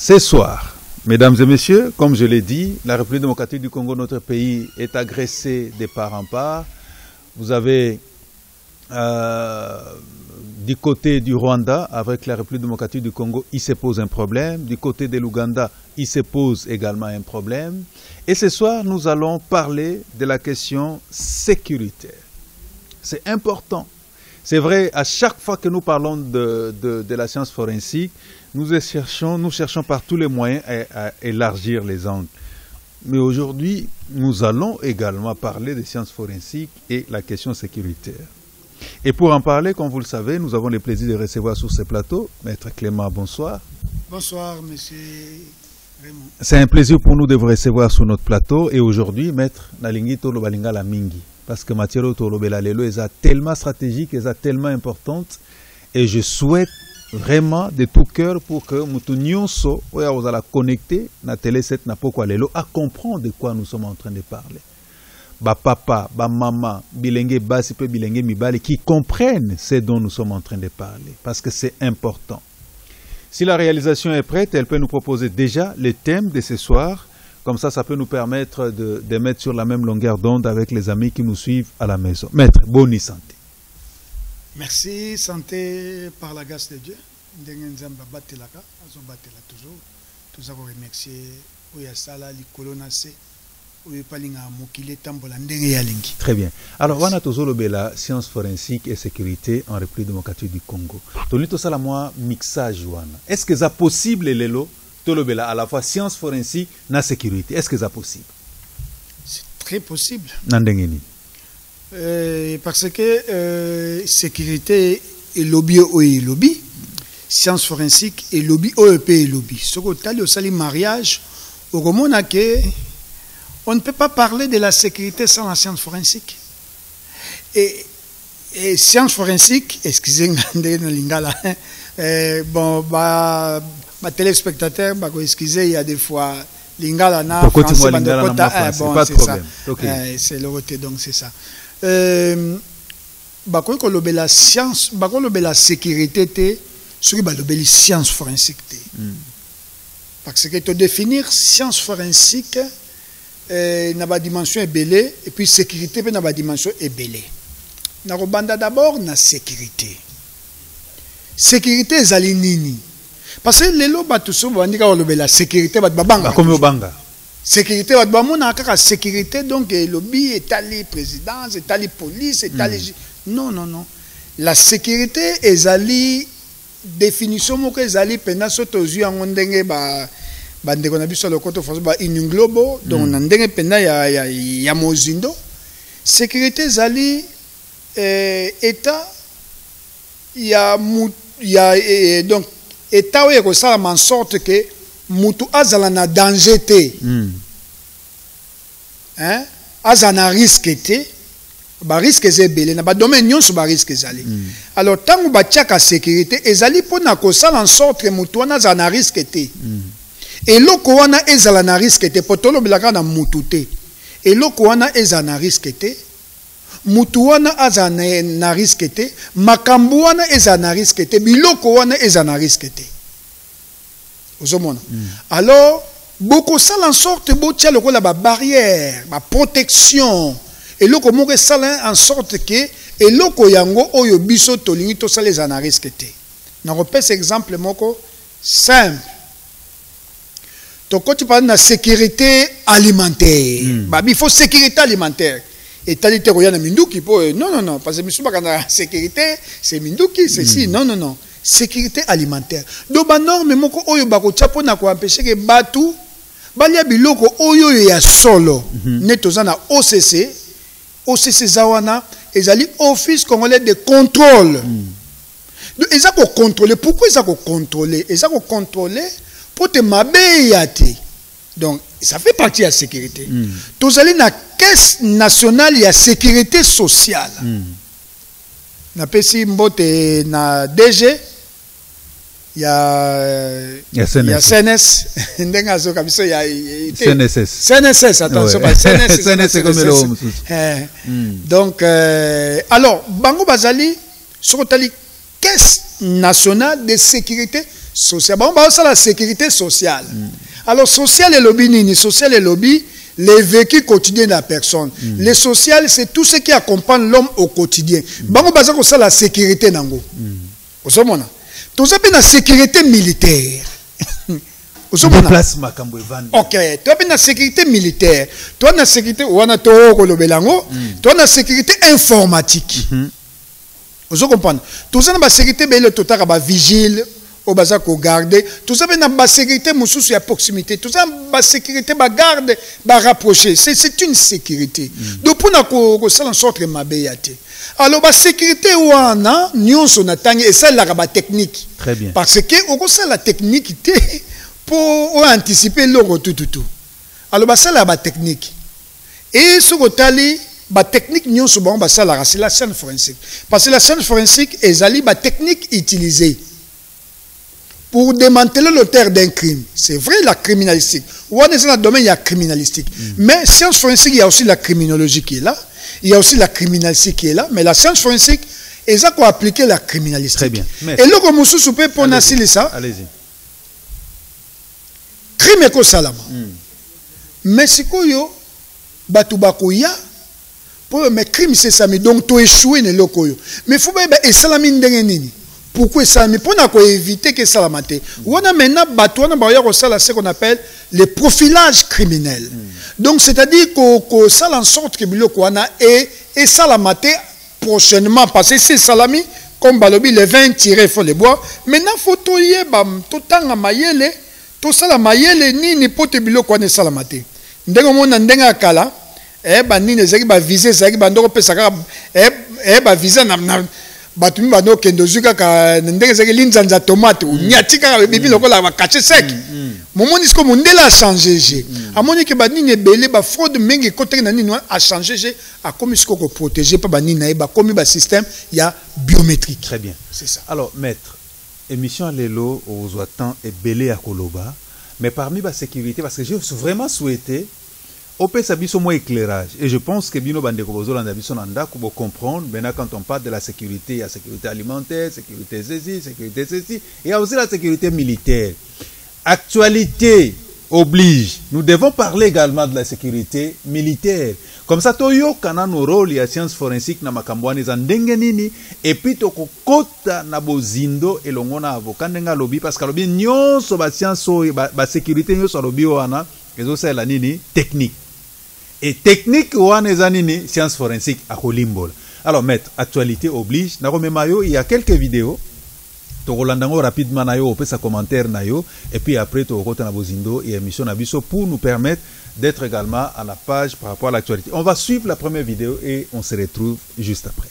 Ce soir, mesdames et messieurs, comme je l'ai dit, la République démocratique du Congo, notre pays, est agressée de part en part. Vous avez du côté du Rwanda, avec la République démocratique du Congo, il se pose un problème. Du côté de l'Ouganda, il se pose également un problème. Et ce soir, nous allons parler de la question sécuritaire. C'est important. C'est vrai, à chaque fois que nous parlons de la science forensique, nous cherchons par tous les moyens à élargir les angles. Mais aujourd'hui, nous allons également parler des sciences forensiques et la question sécuritaire. Et pour en parler, comme vous le savez, nous avons le plaisir de recevoir sur ce plateau Maître Clément, bonsoir. Bonsoir, monsieur Raymond. C'est un plaisir pour nous de vous recevoir sur notre plateau. Et aujourd'hui, Maître Nalingi Tolo Balinga la Mingi. Parce que Mathieu Tolo Belalelo est tellement stratégique, est tellement importante. Et je souhaite vraiment de tout cœur pour que Moutounionso, vous allez connecter na télé 7 na poko lelo à comprendre de quoi nous sommes en train de parler. Ba papa, ba maman, bilenge basi pe bilenge mibali qui comprennent ce dont nous sommes en train de parler parce que c'est important. Si la réalisation est prête, elle peut nous proposer déjà le thème de ce soir. Comme ça peut nous permettre de mettre sur la même longueur d'onde avec les amis qui nous suivent à la maison. Maître, bonne santé. Merci, santé par la grâce de Dieu. Tous avons remercié Très bien. Alors, on a toujours la science forensique et sécurité en République démocratique du Congo. Mixage. Est-ce que c'est possible, Lelo, à la fois science forensique et sécurité? Est-ce que c'est possible? C'est très possible. Parce que sécurité et lobby, science forensique et lobby, OEP et lobby. Ce qu'on a aussi mariage, au Roman, on ne peut pas parler de la sécurité sans la science forensique. Et science forensique, excusez-moi, bon, ma téléspectateur, excusez, il y a des fois, lingala na français, bon, c'est ça. C'est le côté, donc c'est ça. La science, la sécurité, c'est la science forensique. Parce que pour définir science forensique, il y a une dimension ébélée, et puis sécurité, il y a une dimension ébélée. Nous avons d'abord la sécurité. Sécurité, c'est nini. Parce que les lois, la sécurité, sécurité, sécurité, donc le lobby, état présidence, état police, état non, non, non. La sécurité est la définition que est pendant ce aux yeux en ondenge bande qu'on a vu sur le côté français in globo donc ondenge pendant ya mozindo. Sécurité est état donc état où il ça en sorte que mutu azala na danger té hein azana risque té ba risque zebele na ba domaine nyonso ba risque zali alors tant ba tiaka sécurité ezali pona ko sala en sorte que mutu wana azana risque té et loko wana ezala na risque té potolo bilaka na mutu té et loko wana ezana risque té mutu wana azana na risque té makambu wana ezana risque té biloko wana ezana risque té. Alors, beaucoup ça en sorte que le la barrière, la protection, et le comment ça en sorte que et le koyango oyo biso tolingi to ça les analystes. Na repère exemple moko simple. Donc quand tu parles de la sécurité alimentaire, il faut sécurité alimentaire. Et t'as dit que minduki non parce que monsieur la sécurité c'est minduki c'est si non sécurité alimentaire. Donc ba norme moko oyo bako chapo na ko empêcher que batu balia biloko oyo ya solo netoza na OCC zawana ezali office congolais de contrôle. Donc ils ko contrôler pourquoi ils ko contrôler pour te mabeyate. Donc ça fait partie de la sécurité. Tozali na caisse nationale ya sécurité sociale. Na pesi mbote na DG il y a CNS ndengazo kabisa ya CNSS attention pas CNS comme le donc alors bango bazali sokotali caisse nationale de sécurité social. Bon, c'est la sécurité sociale. Alors, social et lobby, nini, social et lobby, les vécus quotidiens de la personne. Les social, c'est tout ce qui accompagne l'homme au quotidien. Bon, c'est la sécurité nango. Vous savez, tout ça, c'est la sécurité militaire. Ok, tu as la sécurité militaire, tu as la sécurité, tu as la sécurité informatique. Vous comprenez? Tout ça, la sécurité, tu as la vigile, au bazar qu'on garde, tout ça, la sécurité, à proximité, tout ça, la sécurité, la garde, la rapprocher. C'est une sécurité. Donc, pour nous, ça en sorte de m'abéyater. Alors, la sécurité, on a, nous, on a, et ça, la technique. Très bien. Parce que, on a la technique, pour anticiper le tout. Alors, ça, la technique. Et ce que la technique, c'est la science forensique. Parce que la science forensique est la technique utilisée pour démanteler l'auteur d'un crime. C'est vrai, la criminalistique. Ou dans le domaine, il y a criminalistique. Mais science forensique, il y a aussi la criminologie qui est là. Il y a aussi la criminalistique qui est là. Mais la science forensique, ils ont appliqué la criminalistique. Très bien. Et là, comme vous souper pour nasser ça. Allez-y. Crime est salama. Mais si vous avez mais crime c'est ça, donc tu échoué ne lokoyo. Mais il faut bien et salami ndengenini. Pourquoi ça? Mais pour éviter que ça la mate. On a maintenant ce qu'on appelle le profilage criminel. Donc c'est-à-dire que ça en sorte que et ça la mate prochainement parce que c'est salami comme balobi les 20 tirés faut les bois. Maintenant faut tout temps à mailler tout ça la mailler ni pote biloko ne ça la mate. Ndengo mona ndenga kala nini ezaki bavise ezaki bandoko opesaka bavise na batumi bando kendozu kaka ndenge ezaki linzanza tomate unyati kaka bibi lokola bakache sec momoni siko mondela a changé amoni ke banini ebele bafraude mingi ekotaki na nini a changé akomi siko koprotégé pa banini na ye bakomi basystème ya biométrique. Très bien. C'est ça. Alors maître, émission à l'élo aux temps ebele à Koloba, mais parmi la sécurité, parce que j'ai vraiment souhaité au PSA biso moins éclairage. Et je pense que Bino Bandeko Bozolanda biso nanda pour comprendre, maintenant quand on parle de la sécurité, il y a sécurité alimentaire, sécurité ceci, et il y a aussi la sécurité militaire. Actualité oblige. Nous devons parler également de la sécurité militaire. Comme ça, toyo kana no rôle ya science forensique na makambwani za ndenge nini, et puis toko kota na bozindo elongona avocat ndenga lobby parce que lobby nyonso ba science ba sécurité nyonso lobby wana ezo sala nini technique. Et technique wana eza nini science forensique à Kolimbola. Alors maître, actualité oblige. Mayo, il y a quelques vidéos. Togolandango rapidement na yo, sa commentaire na yo, et puis après Togota na bozindo et émission na biso pour nous permettre d'être également à la page par rapport à l'actualité. On va suivre la première vidéo et on se retrouve juste après.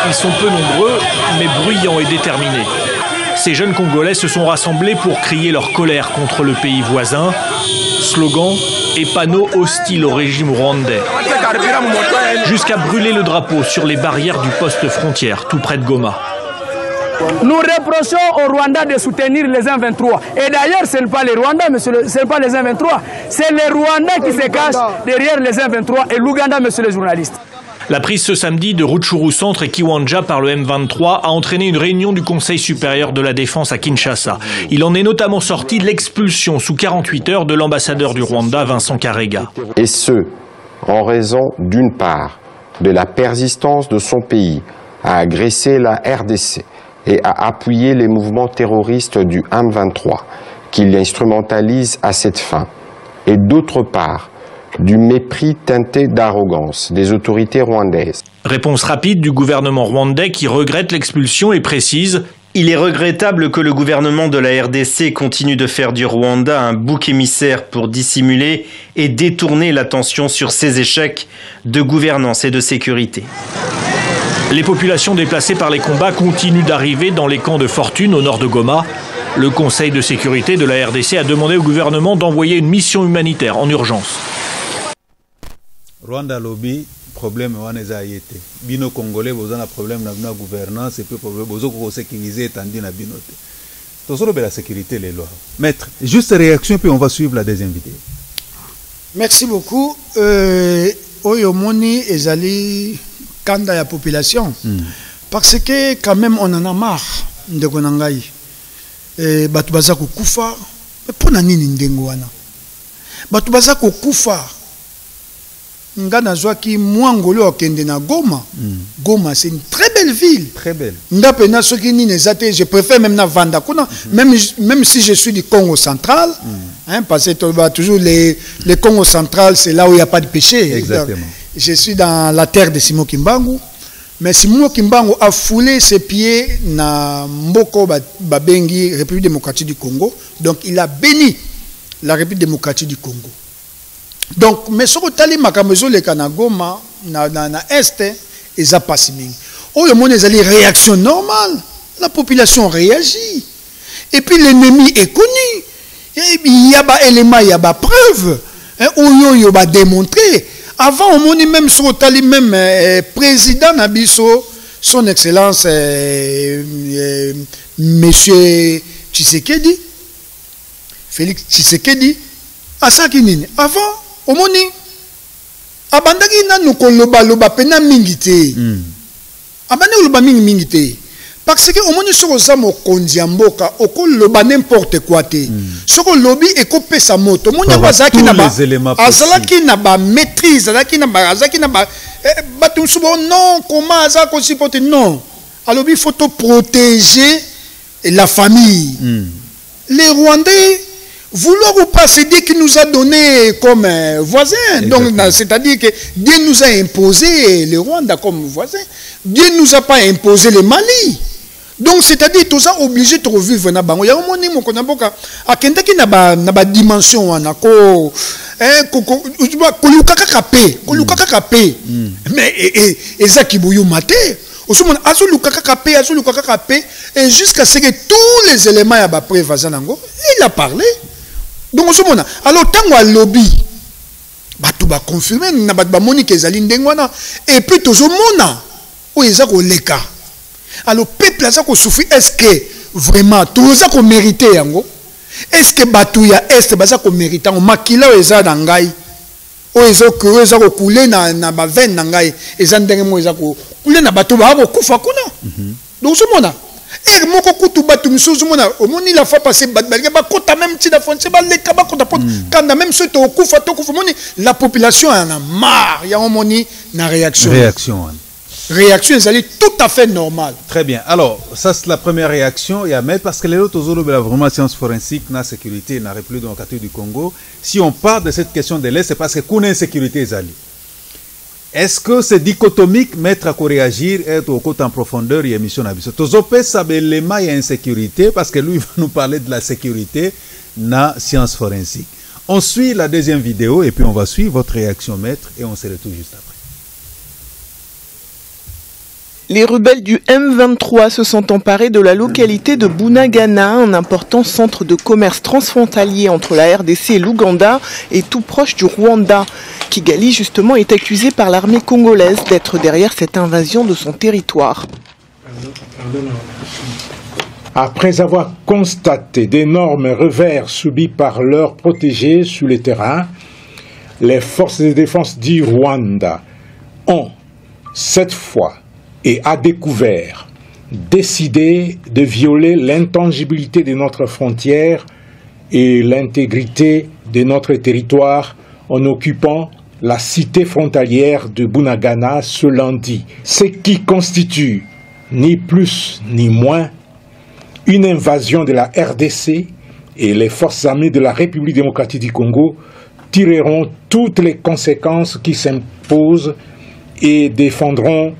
Ils sont peu nombreux, mais bruyants et déterminés. Ces jeunes Congolais se sont rassemblés pour crier leur colère contre le pays voisin. Slogans et panneaux hostiles au régime rwandais. Jusqu'à brûler le drapeau sur les barrières du poste frontière, tout près de Goma. Nous reprochons au Rwanda de soutenir les M23. Et d'ailleurs, ce n'est pas les Rwandais, monsieur, ce n'est pas les M23. C'est les Rwandais qui se cachent derrière les M23 et l'Ouganda, monsieur le journaliste. La prise ce samedi de Rutshuru Centre et Kiwanja par le M23 a entraîné une réunion du Conseil supérieur de la défense à Kinshasa. Il en est notamment sorti l'expulsion sous 48 heures de l'ambassadeur du Rwanda, Vincent Karega. Et ce, en raison d'une part de la persistance de son pays à agresser la RDC et à appuyer les mouvements terroristes du M23 qu'il instrumentalise à cette fin, et d'autre part du mépris teinté d'arrogance des autorités rwandaises. Réponse rapide du gouvernement rwandais qui regrette l'expulsion et précise: il est regrettable que le gouvernement de la RDC continue de faire du Rwanda un bouc émissaire pour dissimuler et détourner l'attention sur ses échecs de gouvernance et de sécurité. Les populations déplacées par les combats continuent d'arriver dans les camps de fortune au nord de Goma. Le Conseil de sécurité de la RDC a demandé au gouvernement d'envoyer une mission humanitaire en urgence. Rwanda lobby problème waneza yete bino congolais vous avez un problème na gouvernance et puis problème bozo ko sécuriser tandi na binote tosolo la sécurité les lois. Maître, juste réaction puis on va suivre la deuxième vidéo. Merci beaucoup. Oyo moni ezali kanda ya population Parce que quand même on en a marre de Konangai. Batu baza ko kufa. Mais pour nini ndengo wana. Batu baza ko kufa. Nga nazwaki mwangolo okende na Goma. Goma c'est une très belle ville. Très belle. Nda pena soki ni nezate, je préfère même na Vanda kuna, même si je suis du Congo central, hein, parce que toujours les Congo central, c'est là où il n'y a pas de péché. Exactement. Donc, je suis dans la terre de Simon Kimbangu, mais Simon Kimbangu a foulé ses pieds na Mboko Babengi, République démocratique du Congo. Donc il a béni la République démocratique du Congo. Donc, mais ce que tu makamezo le Kanagoma na Est, ils a pas si bien. Oh, le monde est allé réaction normale. La population réagit. Et puis l'ennemi est connu. Il y a des éléments, il y a des preuves. Il y a démontré. Avant, au monde même sur le même président Nabiso, son excellence, monsieur Tshisekedi, Félix Tshisekedi, à ça qui n'est avant. Omoni abandaki na nukoloba loba pena mingite abandaki loba mingite parce que omoni soko za mokonzi ya mboka okoloba n'importe quoi te soko lobi ekopesa moto omoni bazaki na ba maîtrise azaki na ba batu subo non comment ça ko supporter non alors il faut protéger la famille les Rwandais vouloir ou pas, c'est Dieu qui nous a donné comme voisin. Donc, c'est-à-dire que Dieu nous a imposé le Rwanda comme voisin. Dieu ne nous a pas imposé le Mali. Donc, c'est-à-dire que tout ça obligé de revivre dans le Bango. Il y a un monde qui a une dimension. Mais, et ça qui bouillou maté. Et jusqu'à ce que tous les éléments à preuve, il a parlé. Donc, alors, tant que lobby, tu vas confirmer, et puis, toujours, le cas. Alors, le peuple a souffert. Est-ce que vraiment, tout ça qu'on mérite, est-ce que Batouya Est, ça qu'on mérite, on makila ou eza dangai, ou eza coulé na ba veine dangai, eza ndenge eza coulé na bateau ba kufa kuna. Donc, ce monde et moko kutu batu misuzu mona omoni la fois passé ba kota même ti da fonce ba le kaba kota pot quand même ce to kufa moni la population en a marre ya omoni na réaction ils allaient tout à fait normal. Très bien. Alors, ça c'est la première réaction. Il y a mais parce que les autres vraiment sciences forensiques, na sécurité, na République démocratique du Congo. Si on parle de cette question de l'Est, c'est parce que qu'on a insécurité Ezali. Est-ce que c'est dichotomique, mettre à réagir, être au côté en profondeur, il y a mission à Tozopé, ça l'élément il y a insécurité, parce que lui il va nous parler de la sécurité na sciences forensiques. On suit la deuxième vidéo et puis on va suivre votre réaction, maître, et on se retrouve juste après. Les rebelles du M23 se sont emparés de la localité de Bunagana, un important centre de commerce transfrontalier entre la RDC et l'Ouganda et tout proche du Rwanda. Kigali, justement, est accusé par l'armée congolaise d'être derrière cette invasion de son territoire. Après avoir constaté d'énormes revers subis par leurs protégés sur le terrain, les forces de défense du Rwanda ont, cette fois, et à découvert, décidé de violer l'intangibilité de notre frontière et l'intégrité de notre territoire en occupant la cité frontalière de Bunagana ce lundi, ce qui constitue ni plus ni moins une invasion de la RDC, et les forces armées de la République démocratique du Congo tireront toutes les conséquences qui s'imposent et défendront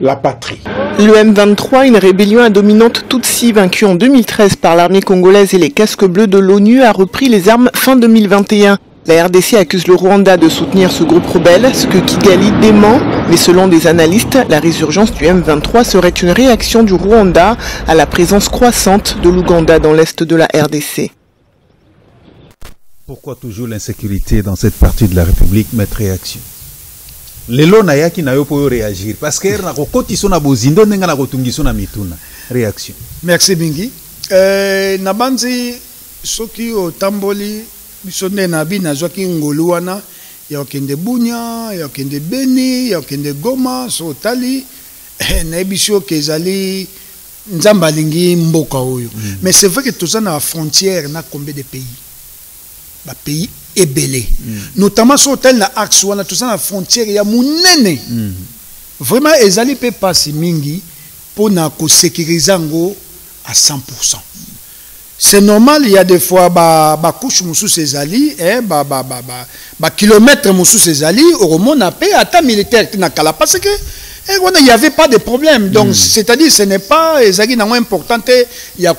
la patrie. Le M23, une rébellion à dominante Tutsi vaincue en 2013 par l'armée congolaise et les casques bleus de l'ONU, a repris les armes fin 2021. La RDC accuse le Rwanda de soutenir ce groupe rebelle, ce que Kigali dément. Mais selon des analystes, la résurgence du M23 serait une réaction du Rwanda à la présence croissante de l'Ouganda dans l'est de la RDC. Pourquoi toujours l'insécurité dans cette partie de la République, mettre réaction? Lelo na yaki na yo po réagir parce que na kokoti sona bozindo nenga na kotungi sona mituna réaction. Merci Bingi. Na banzi soki o tamboli bisonde na bi na zoki ngolu wana ya okende Bunya, ya okende Beni, ya okende Goma, so tali naibisho kezali nzamba lingi mboka oyo. Mais c'est vrai que tous na frontière na combien de pays? Ba pays ebelé. Notamment sur tel na axe wana tous na frontière ya munene. Vraiment ezali pe passi mingi pour na ko sécuriser ngo à 100%. C'est normal, il y a des fois ba couche musu sezali ba kilomètre musu sezali au monde na paix ata militaire na kala parce que il n'y avait pas de problème. Donc c'est-à-dire ce n'est pas ezali na important il y a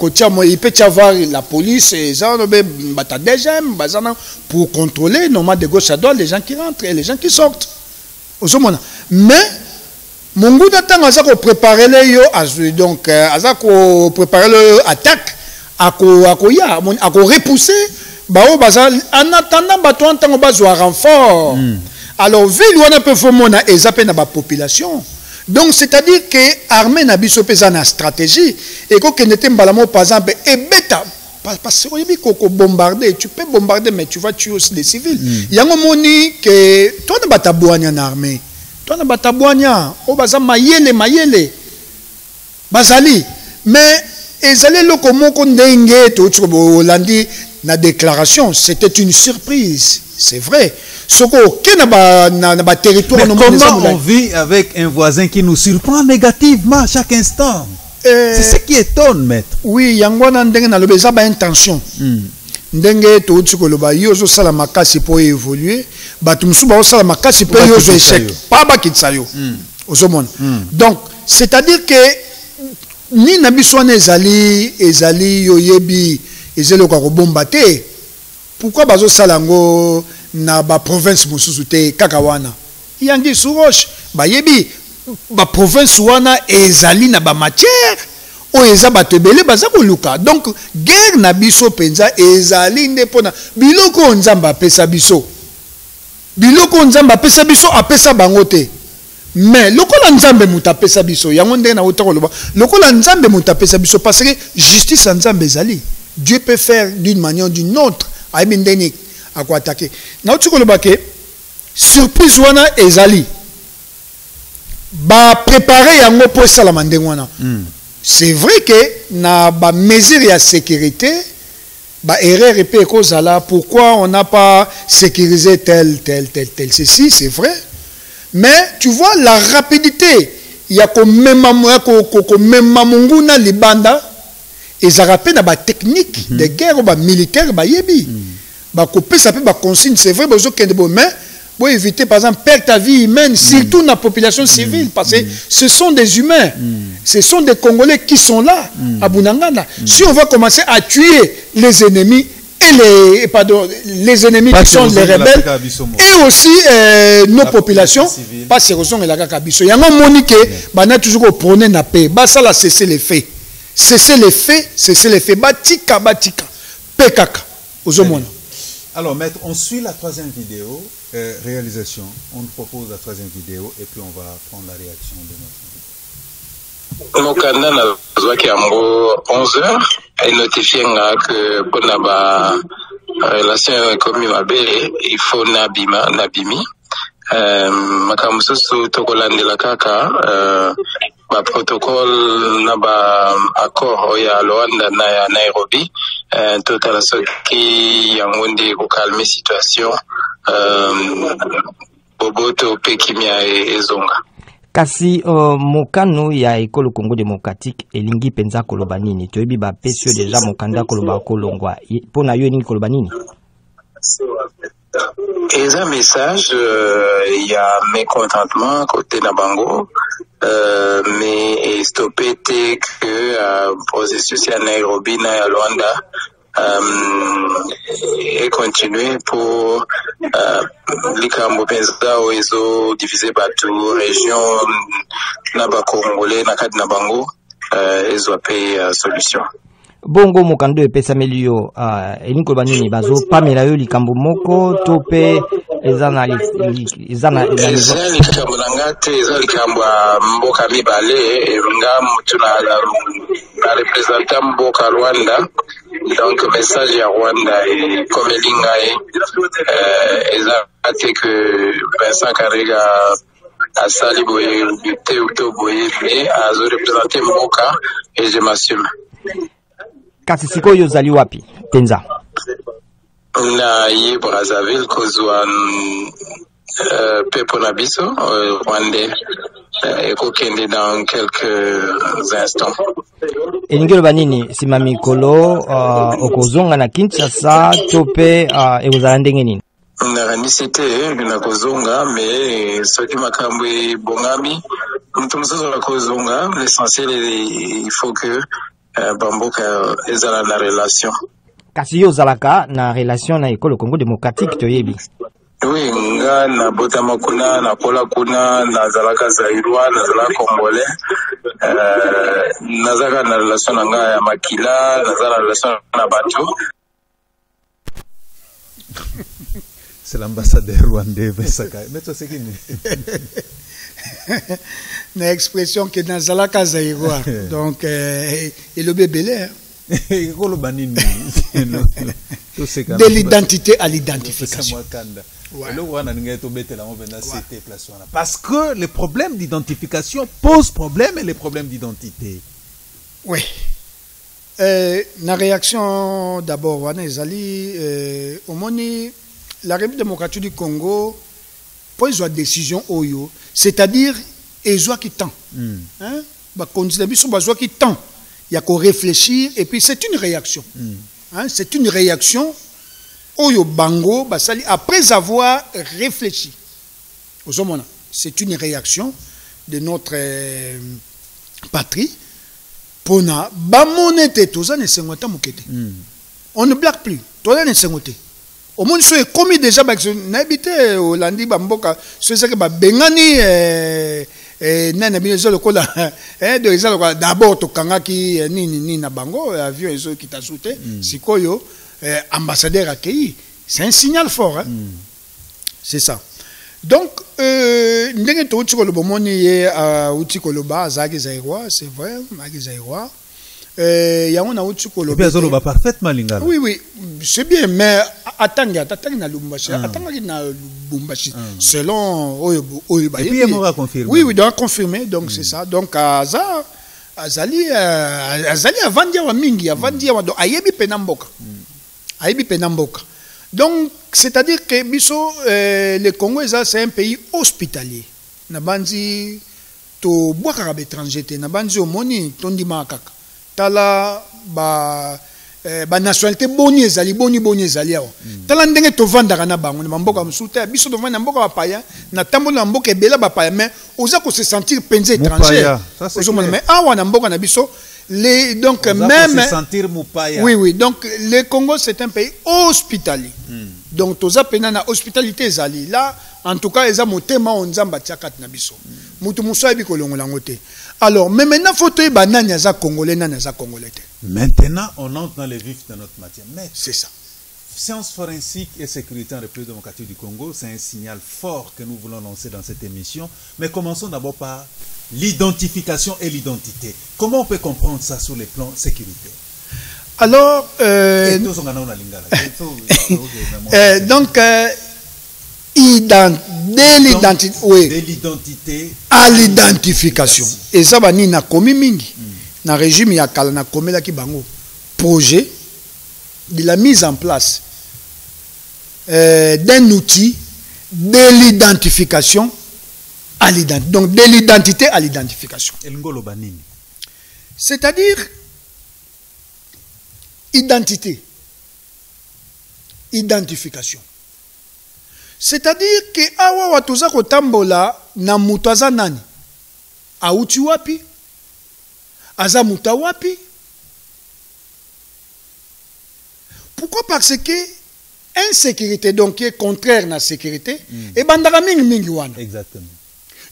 il peut y avoir la police et ça bata deuxième bazana pour contrôler normalement de gauche à droite les gens qui rentrent et les gens qui sortent. Mais Mungu datanga za ko préparer le yo donc aza ko préparer le attaque à repousser en attendant un renfort. Alors ville on peut faire ezapé na ba population. Donc c'est-à-dire que l'armée n'a pas une stratégie et que n'était pas par exemple et bêta parce que bombarder tu peux bombarder mais tu vas tuer aussi des civils. Il y a un moment que toi ne bata boanya na armée. Toi ne bata boanya o baza mayele bazali mais ezali lokomoko ndenge to Hollandi na déclaration c'était une surprise c'est vrai soko ke na ba territoire mais comment on vit avec un voisin qui nous surprend négativement à chaque instant c'est ce qui étonne maître oui yangwana ndenge na lobeza ba intention ndenge to tsiko loba yozo sala makasi po évoluer batu musu ba sala makasi po yozo échec pas ba kitsayo ozomona donc c'est-à-dire que ni na biso na ezali yoyebi ezelo ka robomba te pourquoi bazo salango na ba province mosusu te kaka wana yangi suroche ba yebi ba province wana ezali na ba matière o eza batebele baza koluka donc guerre na biso penza ezali nde pona biloko nzamba apesa biso apesa bango te. Mais lokola nzambe mutapesa biso yango ndenge na otako lokola nzambe mutapesa biso parce que justice nzambe ezali Dieu peut faire d'une manière ou d'une autre aibi ndeni ako attaquer na otiko loba ke surprise wana ezali ba préparer yango pour sala mandenge wana c'est vrai que na ba mesure ya sécurité ba erreur peut kozala pourquoi on n'a pas sécurisé tel ceci c'est vrai. Mais tu vois la rapidité, il y a comme même munguna libanda et ça rappelle la technique de guerre ou militaire ba yebi. Ba couper ça peut ba consigne c'est vrai besoin que de mais pour éviter par exemple perdre ta vie humaine surtout dans la population civile parce que ce sont des humains. Ce sont des Congolais qui sont là à Bunangana. Si on va commencer à tuer les ennemis les ennemis pas qui sont les rebelles et aussi nos populations pas ces raisons et la kakabiso yango monique bana toujours prôner na paix ba ça la cesser les faits batika pekaka ozomona. Alors maître on suit la troisième vidéo réalisation on nous propose la troisième vidéo et puis on va prendre la réaction de notre mokanda na zwaki yango 11h et notifié que pour la relation comme mabe il faut nabimi makamususu tokolandela kaka ba protocole na ba accord ya Luanda na ya Nairobi totala soki yango ndi ko calmer situation boboto pe kimia ezonga. Kasi mokano ya ekolo Congo démocratique elingi penza koloba nini toyebi ba pesio déjà mokanda koloba kolongwa pona yo nini koloba nini eza message ya mécontentement côté na bango mais stoppé te que processus ya Nairobi na ya Luanda et continuer pour likambo penza oezo diviser batu région na ba Congolais na kati na bango ezo pe solution. Bongo mokando epesa melio elinko banini bazo pamela yo likambo moko to pe ezana likambo ngate eza likambo mboka mibale nga mutuna la représentant mboka Rwanda donc message ya Rwanda et comme linga eza que Vincent Karega asali boye te uto boye mais azo représenter mboka et je m'assume. Kasi sikoyo ozali wapi penza? Na ye Brazzaville kozwa pepo na biso rwandais ekokende dans quelques instants. Elingi loba nini sima mikolo okozonga na Kinshasa to pe ekozala ndenge nini? Nakanisi te nakozonga mais soki makambo ebongami mutu mosusu akozonga. L'essentiel il faut que bamboka ezala na relation. Kasi yo ozalaka na relation na ekolo Congo démocratique toyebi? Oui, nga na botama kuna na pola kuna nazalaka zairwa nazalaka congolais nazalaka na relation na nga ya makila nazala na relation na bato. C'est l'ambassadeur rwandais Vesaka. Mais toi c'est qui? Na expression que nazalaka zairwa donc et le bébé de l'identité à l'identification. Parce que les problèmes d'identification posent problème et les problèmes d'identité. Oui. La réaction d'abord, au moni, la République démocratique du Congo pose une décision Oyo, c'est-à-dire ils ont qui temps. Qui temps. Il y a qu'à réfléchir et puis c'est une réaction. C'est une réaction Oyo Bango Basali après avoir réfléchi. C'est une réaction de notre patrie. Pona bamonete toza ne sengota mukete. On ne blague plus. Toza ne sengote. Au monde soit commis déjà n'habité au landi bamboka ce que ba bengani nana biso lokola de ezalo d'abord to kangaki ni na bango avion ezo qui t'a sauté sikoyo ambassadeur accueilli. C'est un signal fort hein. C'est ça. Donc ndenge to uti ko lobomoni ye uti ko loba zaki zairwa, c'est vrai, maki zairwa. Yango na uti ko loba. Bien parfaitement lingala. Oui oui, c'est bien mais attendez na Lubumbashi, attendez na Lubumbashi selon oyo ba. Et puis il m'aura confirmé. Oui oui, doit confirmer donc c'est ça. Donc azali avant dia wa mingi, avant dia wa do ayebi penamboka. Ayebi penamboka. Donc, c'est-à-dire que le Congo, c'est un pays hospitalier. Nabanzi to boaka étranger, nabanzi omoni tondi makaka. Tala ba nationalité boni ezali. Tala ndenge to vanda na bango na mboka msuta biso to vanda mboka bapaya na tambola na mboka ebela bapaya mais oza ko se sentir penze étranger. Mais awa na mboka na biso donc même se sentir moupaya. Oui donc le Congo c'est un pays hospitalier. Donc toza pena na hospitalité ezali là en tout cas eza motema onzamba tiakat na biso. Mutu muso ebi kolongola ngote. Alors mais maintenant faut te banani za congolais nana za congolais. Maintenant on entre dans les vifs de notre matière. Mais c'est ça. Sciences forensiques et sécurité en République démocratique du Congo, c'est un signal fort que nous voulons lancer dans cette émission. Mais commençons d'abord par l'identification et l'identité. Comment on peut comprendre ça sur les plans sécuritaires? Alors, donc, de l'identité à l'identification. Et ça va ni na komi mingi. Na régime ya kala na komela ki bango projet de la mise en place d'un outil de l'identification à l'identité. Donc de l'identité à l'identification. C'est-à-dire identité, identification. C'est-à-dire que awa watuza kotambola na mutu aza nani? Auti wapi? Aza muta wapi? Pourquoi? Parce que insécurité donc qui est contraire à la sécurité et bandara mingi wana. Exactement.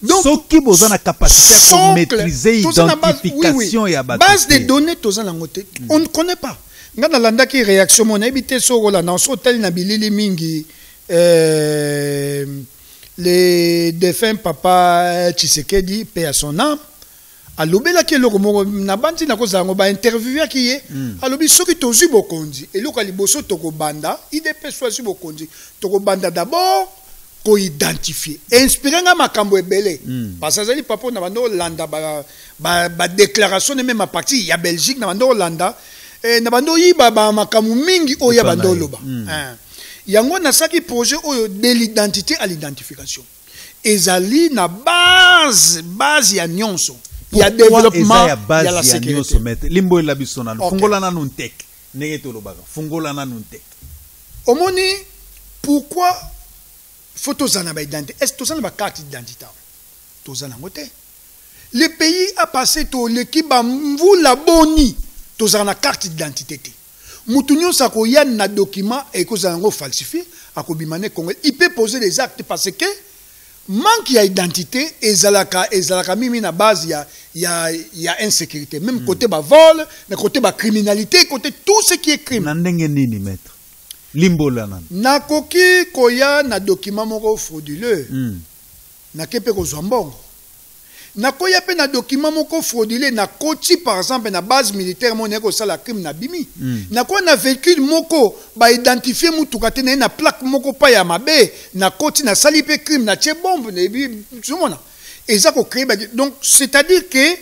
Donc ceux qui ont la capacité à maîtriser l'identification et à battre. Base de données on ne connaît pas. Ngana landa ki réaction mon habité so la na so tel na bilili mingi le défunt papa Tshisekedi paix à son âme. Alobela ke loko na bandi na kozango ba interviewer ki ye alobi soki tozi bokonzi eloko liboso toko banda IDP soisi bokonzi toko banda d'abord ko identifier inspiré nga makambo ebele parce que azali papa na bando Hollanda ba déclaration même à partir ya Belgique na bando Hollanda na bando yiba ba makambo mingi o ya bando loba yango na saki projet oyo de l'identité à l'identification ezali na base ya nyonso ya développement ya la sécurité limbo la bisona fungola na nuntek negeto lobaka fungola na nuntek omoni pourquoi photos en identité est-ce que tu as carte d'identité tous en côté le pays a passé tout l'équipe vous la boni tous en carte d'identité mutunyo sako ya na document et que ça falsifié à kobimane Congo il peut poser des actes parce que manque d'identité et zalaka mimi na base il y a insécurité même côté ba vol mais côté ba criminalité côté tout ce qui est crime na ndenge nini maître limbola nan nakoki koya na document moko frauduleux na kepe ko zombongo nakoya pe na document moko frauduleux na koti par exemple na base militaire mon ko sala crime na bimi nakoya na véhicule moko ba identifier mutuka te na plaque moko pa ya mabe na koti na sali pe crime na tie bombe na bi zomona eza ko créer donc c'est-à-dire que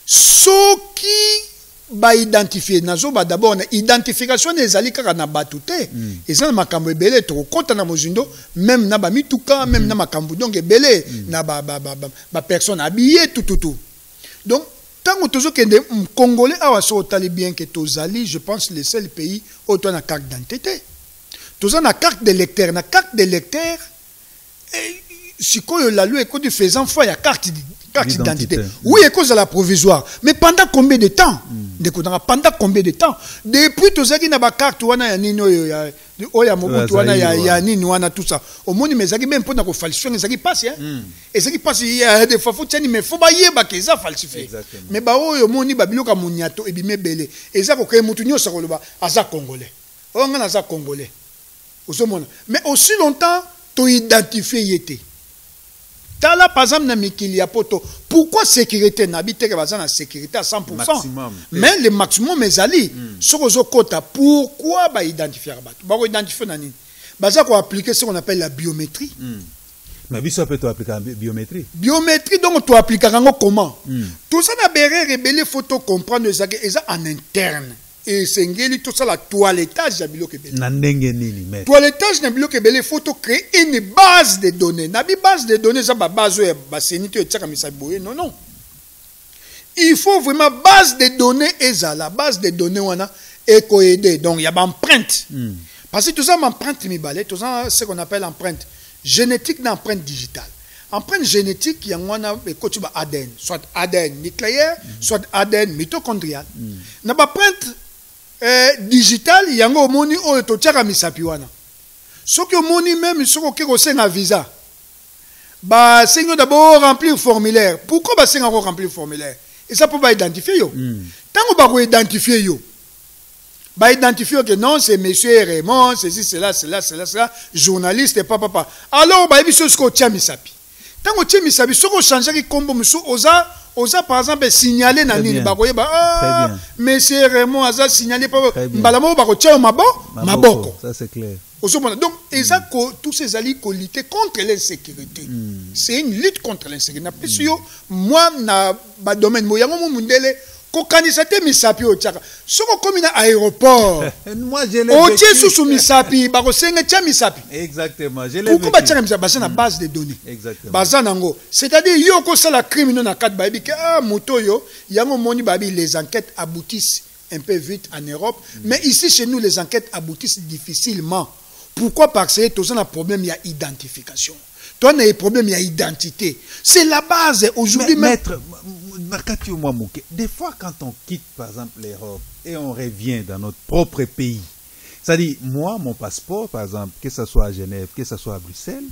ce qui ba identifier nazo ba d'abord na identification des ali kaka na batute ezana makambo ebele to kota na mozindo même na ba mituka même na makambo donc ebele na ba personne habillée tout donc tant que kende congolais awa so tali bien que tozali je pense le seul pays où tu as na carte d'identité toza na carte d'électeur sikoyo la loi ko du faisant foi ya carte d'identité. Oui, à cause de la provisoire. Mais pendant combien de temps pendant combien de temps depuis tout ça qui n'a pas carte wana ya nino ya oya mobutu wana ya nini wana tout ça. Au monde mais ça qui même pour na ko falsifier ça qui passe et ça qui passe il y a des fois faut tani mais faut ba yeba que ça falsifié. Mais ba oyo moni ba biloka munyato ebime bele. Et ça ko créer mutu nyosa ko loba aza congolais. On nga aza congolais. Mais aussi longtemps to identifier yete. Là, par exemple, na mikili ya poto. Pourquoi sécurité n'habite que bazana sécurité à 100%? Maximum. Mais le maximum mes ali. Soko kota. Pourquoi ba identifier ba? Ba ko identifier nani? Baza ko appliquer ce qu'on appelle la biométrie. Mais biso peut appliquer la biométrie. Biométrie donc tu appliques comment? Tout ça na béré rebelle photo comprendre ça en interne. Et c'est tout ça la toilettage de biloko ebele. Na ndenge nini mais toilettage na biloko ebele faut créer une base de données. Na base de données ça ba base ya ba senito et tsaka misa boye non. Il faut vraiment base de données eza la base de données wana eko aider donc il y a empreinte. Parce que tout ça empreinte mi balé tout ça ce qu'on appelle empreinte génétique na empreinte digitale. Empreinte génétique il y a wana eko tu ba ADN soit ADN nucléaire soit ADN mitochondrial. Na ba empreinte digital yango moni o to tchaka misapi wana soki moni même soko keko senga visa ba sengo d'abord remplir formulaire pourquoi ba senga remplir formulaire et ça pour ba identifier yo tango ba ko identifier yo ba identifier que non c'est monsieur Raymond ceci cela journaliste et papa alors ba biso soko tcha misapi tango tcha misapi soko changer ki kombo musu oza par exemple signaler na nini ba koyeba monsieur Raymond aza signaler pas mbalamo ba ko tia maboko ça c'est clair donc ezako tous ces alliés ko lutter contre l'insécurité c'est une lutte contre l'insécurité na pesio moi na ba domaine mo yango mundele ko kanisate misapi o tiaka soko komi na aéroport moi je l'ai o tie sous misapi ba ko senga tia misapi exactement je l'ai pourquoi ba tia misapi ba na base de données exactement baza nango c'est-à-dire yo ko sala criminel na quatre babi que moto yo yango moni babi les enquêtes aboutissent un peu vite en Europe mais ici chez nous les enquêtes aboutissent difficilement. Pourquoi? Parce que tout ça un problème il y a identification. Toi on a un problème il y a identité. C'est la base aujourd'hui maître des fois quand on quitte par exemple l'Europe et on revient dans notre propre pays. C'est-à-dire moi mon passeport par exemple que ce soit à Genève, que ce soit à Bruxelles,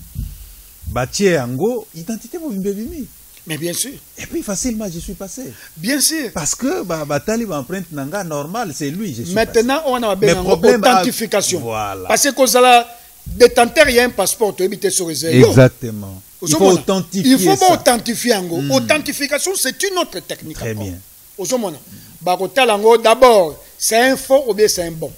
bâtier ango identité bimbi. Mais bien sûr. Et puis facilement je suis passé. Bien sûr. Parce que batali empreinte nanga normal c'est lui je suis maintenant passé. On a besoin d'authentification. Voilà. Parce que ça la détenteur il y a un passeport tu habites sur réserve. Exactement. Il faut authentifier. Il faut authentifier ango. Authentification c'est une autre technique. Très bien. Ozomona. Bakotalango d'abord c'est un faux ou bien c'est un bon.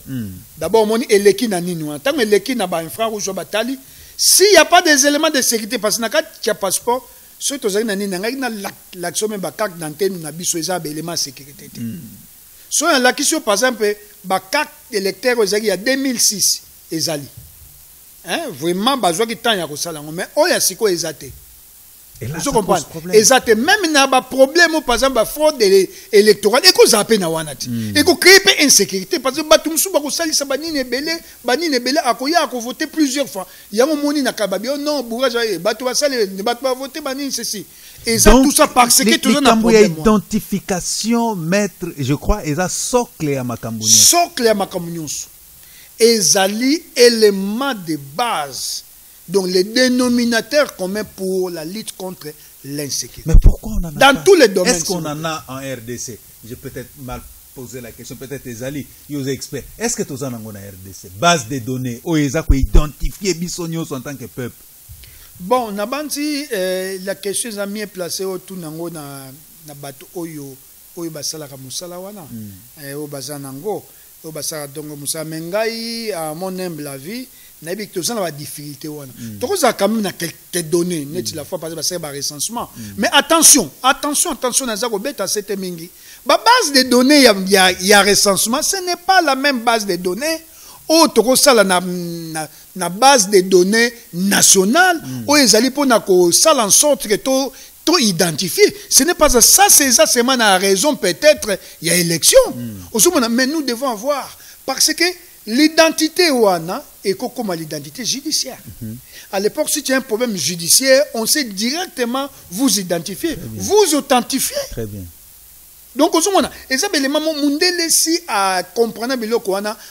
D'abord mon eleki na nini tant eleki na ba infrarouge batali S'il n'y a pas des éléments de sécurité, parce que tu as passeport, ce que tu as l'action même carte d'antenne, tu as des éléments de sécurité. So la question par exemple, la carte électeur il y a 2006 ezali. Hein, vraiment besoin de temps ya ko sala mais oya siko ezate. Et là, vous comprenez? Ezate même na ba problème par exemple ba fraude électorale et ko zape na wanati. Et ko créer insécurité parce que batumsu ba ko salisa banini ebele akoya ko voter plusieurs fois. Ya mo moni na kababi non bourage batu ba sale batu ba voter banini ceci. Et ça, tout ça parce que tout le monde a identification, maître, je crois, et ça socle à Makambounios. Socle à Makambounios. Et ça élément de base. Donc, les dénominateurs communs pour la lutte contre l'insécurité. Mais pourquoi on en a dans tous les domaines. Est-ce qu'on en a en RDC? J'ai peut-être mal posé la question, peut-être Ezali, ils experts. Est-ce que tout ça en a en RDC? Base de données, où ils ont identifié Bissonios en tant que peuple. Bon, Nabanti, la question est bien placée autour de na bato oyo basala ka musala wana o bazanango o basala dongo musala mengai à mon humble avis na bi que ça na difficulté wana to ko za quand même na quelques données net la fois parce que ça ba recensement mais attention na za ko beta cette mingi ba base de données il y a recensement, ce n'est pas la même base de données. Autre ça na base de données nationale où ils allaient pour ça en sorte que tout identifié. Ce n'est pas ça, c'est ça seulement la raison peut-être il y a élection. Mais nous devons avoir parce que l'identité ouana est comme l'identité judiciaire. À l'époque, si tu as un problème judiciaire, on sait directement vous identifier, vous authentifier. Très bien. Donc, et ça, les mamans mundele si à comprendre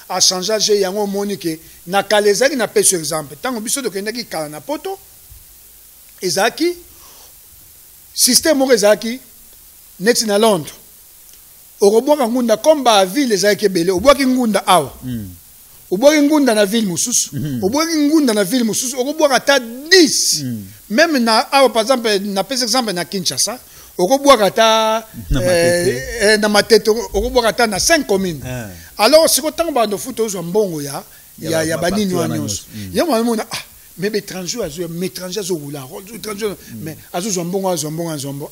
à changer j'ai yango monique na kalezali na pêche exemple tant biso de kendaki kala na poto ezaki système ezaki net na Londres orobwaka ngunda komba ville ezaki belé obwaki ngunda awa obwaki ngunda na ville mususu obwaki ngunda na ville mususu orobwaka ta 10 même na awa par exemple na pêche exemple na Kinshasa okobwaka ta na matete okobwaka na 5 communes. Alors si kotango ba no futo zo mbongo ya banini wa nyonso ya mwana mais étranger azo wula étranger mais azo zo mbongo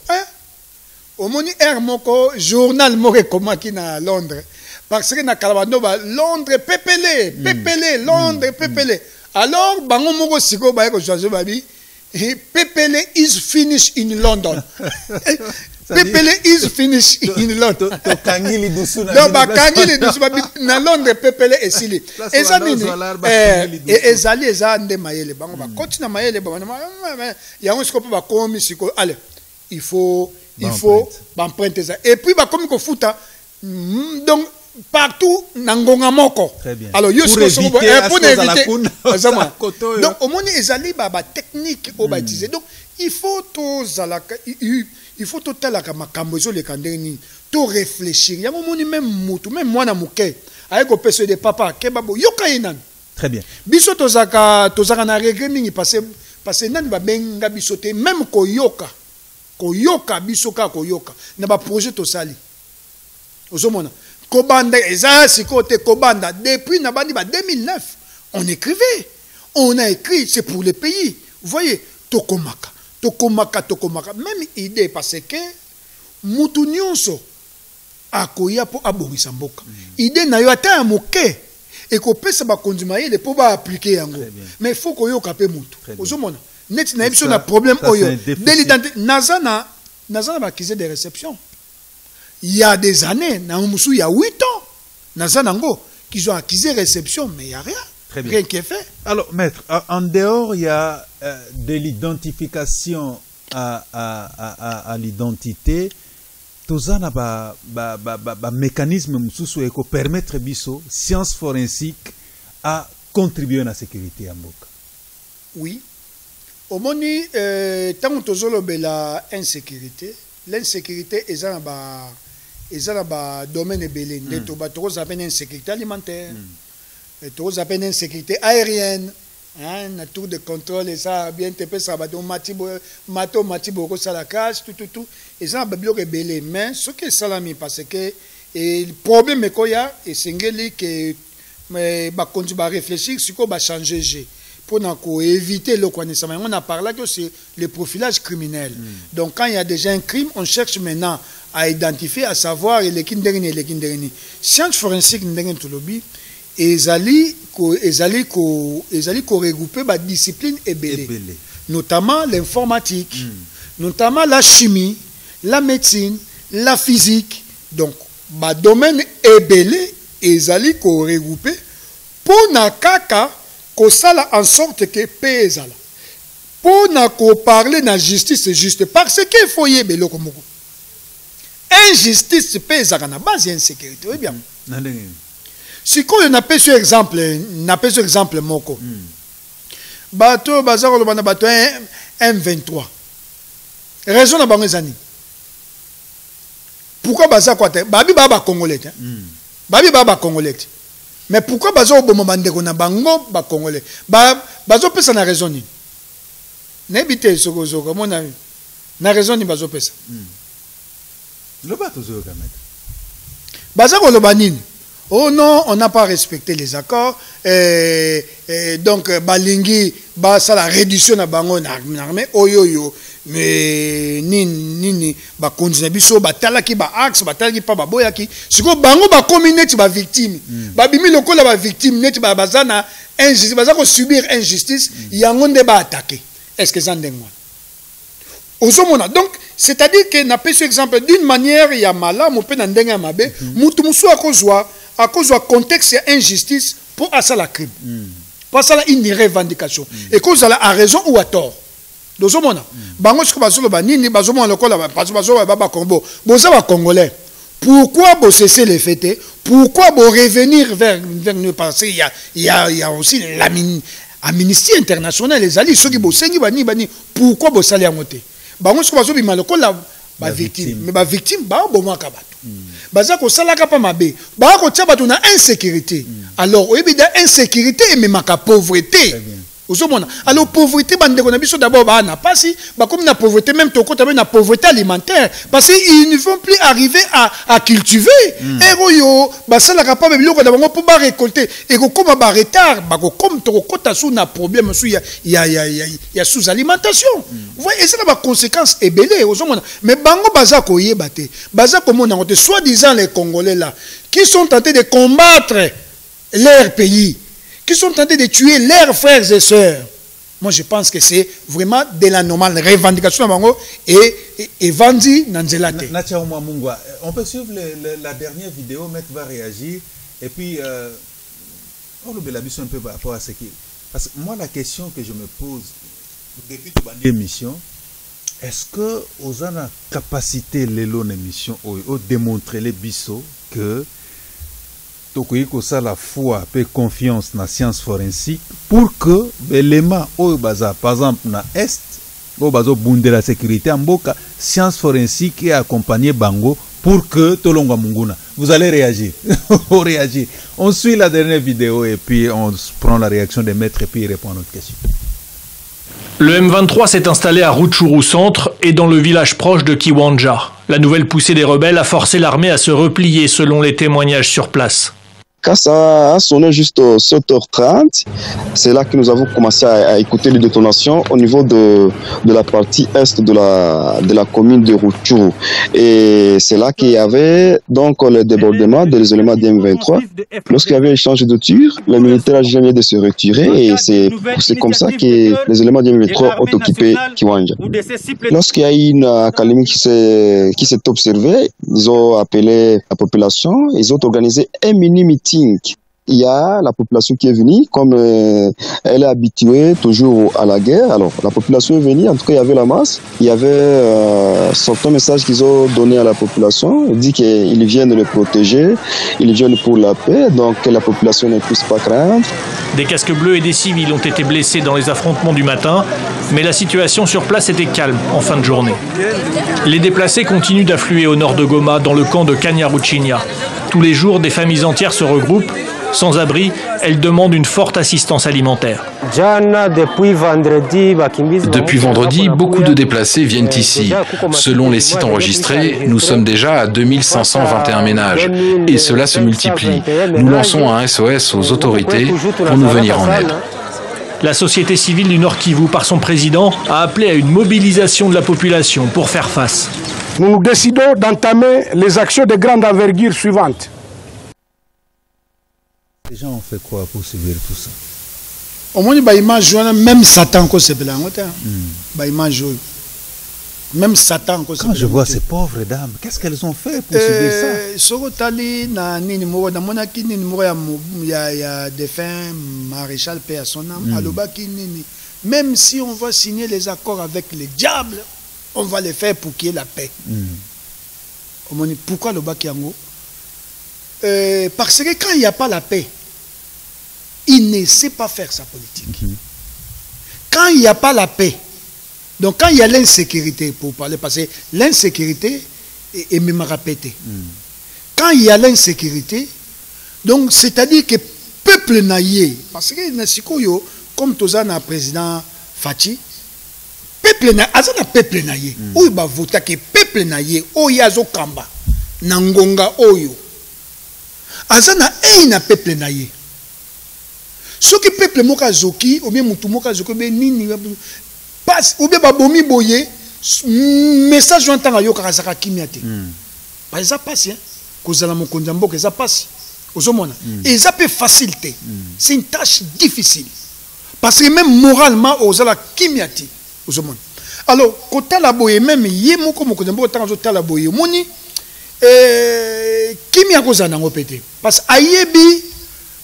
omoni moko journal moko komaki na Londres parce que na kalabando ba Londres pepele Londres pepele alors bango moko siko ba ko changer babi Pepele is finished in London. Pepele is finished in London. To kangili dusu na. Donc ba kangili dusu na Londres Pepele esili. Eza nini? Ezali eza nde mayele bango ba continue mayele ba ya on sikopo ba komi siko allez il faut emprunter ça et puis ba komi ko futa donc partout nangonga moko. Très bien. Alors pour éviter donc au moins ezali ba technique au baptisé donc il faut tout talaka makambo zo le kandeni to réfléchir ya moni même mutu même mwana muke ayeko pese de papa ke babo yoka inan. Très bien. Biso tozaka na regret mingi parce nani ba benga biso te même koyoka biso ka koyoka na ba projet to sali ozomona Kobanda, Kobanda, depuis 2009, on écrivait. On a écrit, c'est pour le pays. Vous voyez, Tokomaka. Même idée, parce que Moutou Nyonso akoya pour aborisa mboka. Idée na yo ata ya moke. Et qu'on peut se conduire les pour appliquer yango. Mais il faut qu'on y ait Moutou. Ozomona. Net na ebso na problème oyo. Nazana ba accusé de réception. Il y a des années, il y a 8 ans, Nazanango, qu'ils ont accusé réception, mais il n'y a rien. Rien qui est fait. Alors, maître, en dehors, il y a de l'identification à l'identité. Tout ça, il y a un mécanisme qui permet biso science forensique à contribuer à la sécurité à Mboka. Oui. Au moni, tant que tu as l'insécurité, l'insécurité est dans le domaine belé. Tu as une insécurité alimentaire, tu as une insécurité aérienne, un tour de contrôle, et ça bien te ça va donc matibo ça la casse tout et ça va bien belé. Mais ce qui est salami parce que le problème est qu'il y a et c'est que mais bah quand tu vas réfléchir, c'est qu'on va changer. pour éviter le connaissement. On a parlé que c'est le profilage criminel. Donc quand il y a déjà un crime, on cherche maintenant à identifier, à savoir les kinderini et les kinderini. Science forensique n'engage tout lobby. Ezali ko regrouper ba discipline ebele, notamment l'informatique, notamment la chimie, la médecine, la physique. Donc ba domaine ebele ezali ko regrouper pour na kaka ko sala en sorte que pezala pour na ko parler na justice juste parce que faut yebelo komoko injustice pezaka na base insécurité. Oui bien. Si on n'a pas ce exemple moko. Bateau bazar le bana bateau M23. Raison na bango ezani. Pourquoi bazar quoi te? Babi baba congolais. Babi baba congolais. Mais pourquoi bazar au moment ndeko na bango ba congolais? Bazo pesa na raison ni. Nebite soko mon ami. Na raison ni bazo pesa. Le bateau zo kamet. Bazar le banini. Oh non, on n'a pas respecté les accords. Donc, balingi, ça la réduction na bango na armée. Oh yo yo, mais ni, ba konzina biso, ba talaki ba axe, ba talaki pa ba boyaki. Siko bango ba communauté ba victime. Ba bimi lokola ba victime, net ba bazana injustice, bazako subir injustice, yangonde ba attaquer. Est-ce que ça ndengwa? Ozomona. Donc, c'est-à-dire que n'a pas ce exemple d'une manière il y a mala, mon pe na ndenga mabe, mutu musu à cause du contexte et injustice pour ça la crime. Pour ça une revendication. Et cause la à raison ou à tort. Donc on bango ce que bazo ba nini bazo mo lokola bazo ba Congo. Boza ba congolais. Pourquoi vous cesser les fêter? Pourquoi vous revenir vers nous parce il y a aussi l'amnistie internationale les alliés ceux qui bosengi bani pourquoi vous salé à monter? Bango ce que bazo bi malokola ba victime mais ba victime ba bomwa ka bato. Baza ko salaka pa mabe ba ko tia bato na insécurité. Alors oyebi insécurité et même ka pauvreté. Alors pauvreté bande ko na biso d'abord ba na pasi ba comme na pauvreté même to kota na pauvreté alimentaire parce qu'ils ne vont plus arriver à cultiver et yo ba salaka pa biloko da bango pour ba récolter et ko comme ba retard ba ko comme to kota sous na problème sous il y a sous alimentation. Vous voyez, et ça a des conséquences ébélées. Mais bango baza ko yebate baza ko mona ngote soi-disant les Congolais là qui sont tentés de combattre leur pays, qui sont tentés de tuer leurs frères et sœurs. Moi, je pense que c'est vraiment de la normale revendication et Vandi Nanzelate. On peut suivre la dernière vidéo, Maître va réagir. Et puis, on le un peu par rapport à ce qui... Parce que moi, la question que je me pose depuis l'émission, est-ce que vous avez la capacité de l'émission de démontrer les bisous que la foi et confiance dans la science forensique pour que l'élément par exemple dans l'Est de la sécurité en boka science forensique et accompagner Bango pour que Tolonga Munguna. Vous allez réagir. Réagir. On suit la dernière vidéo et puis on prend la réaction des maîtres et puis il répond à notre question. Le M23 s'est installé à Rutshuru centre et dans le village proche de Kiwanja. La nouvelle poussée des rebelles a forcé l'armée à se replier selon les témoignages sur place. Quand ça a sonné juste aux 7h30, c'est là que nous avons commencé à écouter les détonations au niveau de la partie est de la commune de Rutshuru. Et c'est là qu'il y avait donc le débordement des éléments du M23. Lorsqu'il y avait échange de tirs, les militaires ont jamais de se retirer et c'est comme ça que les éléments du M23 ont occupé Kiwanja. Lorsqu'il y a eu une accalmie qui s'est observée, ils ont appelé la population, ils ont organisé un mini-meeting. Il y a la population qui est venue, comme elle est habituée toujours à la guerre. Alors, la population est venue, en tout cas, il y avait la masse. Il y avait certains messages qu'ils ont donné à la population. Ils disent qu'ils viennent le protéger, ils viennent pour la paix, donc que la population ne puisse pas craindre. Des casques bleus et des civils ont été blessés dans les affrontements du matin, mais la situation sur place était calme en fin de journée. Les déplacés continuent d'affluer au nord de Goma, dans le camp de Kanyaruchinya. Tous les jours, des familles entières se regroupent. Sans abri, elles demandent une forte assistance alimentaire. Depuis vendredi, beaucoup de déplacés viennent ici. Selon les sites enregistrés, nous sommes déjà à 2521 ménages. Et cela se multiplie. Nous lançons un SOS aux autorités pour nous venir en aide. La société civile du Nord Kivu, par son président, a appelé à une mobilisation de la population pour faire face. Nous décidons d'entamer les actions de grande envergure suivantes. Les gens ont fait quoi pour subir tout ça? Au moins, même Satan, même Satan. Quand je vois ces pauvres dames, qu'est-ce qu'elles ont fait pour subir ça? Il y a défunt maréchal paix à son âme. Même si on va signer les accords avec les diables, on va les faire pour qu'il y ait la paix. Pourquoi le Bakiango? Parce que quand il n'y a pas la paix, il ne sait pas faire sa politique. Quand il n'y a pas la paix, donc quand il y a l'insécurité, pour parler, parce que l'insécurité est même répétée. Quand il y a l'insécurité, donc c'est-à-dire que peuple naïe, parce que comme tous les président Fachi, peuple naïe, où il va voter que peuple naïe, où il y a Zokamba, Nangonga Oyo, azana na peuple naïe. Ce qui peuple moka zoki, ou bien mutu moka zoki, ou bien nini, passe, ou bien babomi boye, message j'entends à yo karazaka kimiate. Par exemple, passe, hein, kozala mokonjambo, que ça passe. Et ça peut faciliter. C'est une tâche difficile. Parce que même moralement, ozala kimiate. Alors, quand tu as la boye, même yemoko mokonjambo, tu as la boye, moni, kimia kozana ngopete. Parce que ayebi,